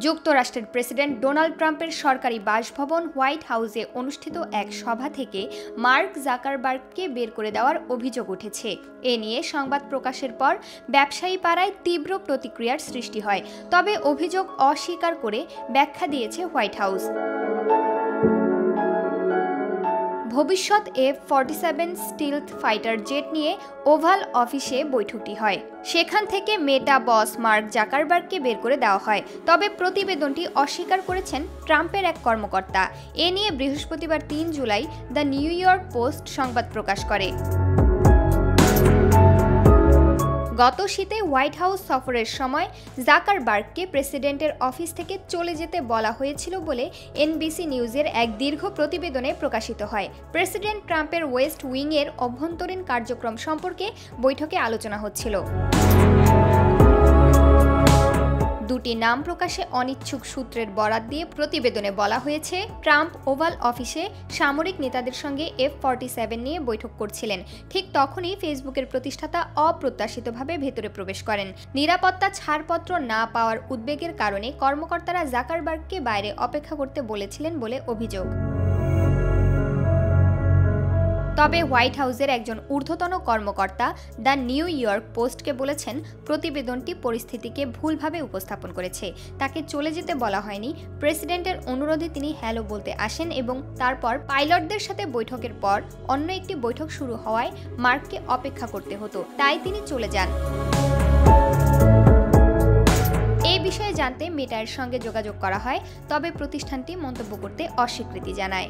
যুক্তরাষ্ট্রের president Donald ট্রাম্পের সরকারি বাসভবন হোয়াইট হাউসে অনুষ্ঠিত এক সভা থেকে মার্ক জাকারবার্গকে বের করে দেওয়ার অভিযোগ উঠেছে। এ নিয়ে সংবাদ প্রকাশের পর ব্যবসায়ী পাড়ায় তীব্র প্রতিক্রিয়ার সৃষ্টি হয়। তবে অভিযোগ অস্বীকার করে ব্যাখ্যা দিয়েছে হোয়াইট হাউস। ভবিষ্যৎ F-47 স্টিলথ ফাইটার জেট নিয়ে ওভাল অফিসে বৈঠকটি হয়। সেখান থেকে মেটা বস মার্ক জাকারবার্গকে বের করে দেওয়া হয়। তবে প্রতিবেদনটি অস্বীকার করেছেন ট্রাম্পের এক কর্মকর্তা। এ নিয়ে বৃহস্পতিবার 3 July the new York post সংবাদ প্রকাশ করে। গত শীতে হোয়াইট হাউস সফরের সময় জাকারবার্গকে প্রেসিডেন্টের অফিস থেকে চলে যেতে বলা হয়েছিল বলে এনবিসি নিউজের এক দীর্ঘ প্রতিবেদনে প্রকাশিত হয়। প্রেসিডেন্ট ট্রাম্পের ওয়েস্ট উইংয়ের অভ্যন্তরীণ কার্যক্রম সম্পর্কে বৈঠকে আলোচনা হচ্ছিল। দুটি নাম প্রকাশে অনিচ্ছুক সূত্রের বরাত দিয়ে প্রতিবেদনে বলা হয়েছে, ট্রাম্প ওভাল অফিসে সামরিক নেতাদের সঙ্গে F-47 নিয়ে বৈঠক করছিলেন। ঠিক তখনই ফেসবুকের প্রতিষ্ঠাতা অপ্রত্যাশিতভাবে ভেতরে প্রবেশ করেন। নিরাপত্তা ছাড়পত্র না পাওয়ার উদ্বেগের কারণে কর্মকর্তারা জাকারবার্গকে বাইরে অপেক্ষা করতে বলেছিলেন বলে অভিযোগ। তবে হোয়াইট হাউসের একজন ঊর্ধ্বতন কর্মকর্তা দ্য নিউ ইয়র্ক পোস্টকে বলেছেন, প্রতিবেদনটি পরিস্থিতিকে ভুলভাবে উপস্থাপন করেছে। তাকে চলে যেতে বলা হয়নি। প্রেসিডেন্টের অনুরোধে তিনি হ্যালো বলতে আসেন এবং তারপর পাইলটদের সাথে বৈঠকের পর অন্য একটি বৈঠক শুরু হওয়ায় মার্ককে অপেক্ষা করতে হতো, তাই তিনি চলে যান। এই বিষয়ে জানতে মেটার সঙ্গে যোগাযোগ করা হয়, তবে প্রতিষ্ঠানটি মন্তব্য করতে অস্বীকৃতি জানায়।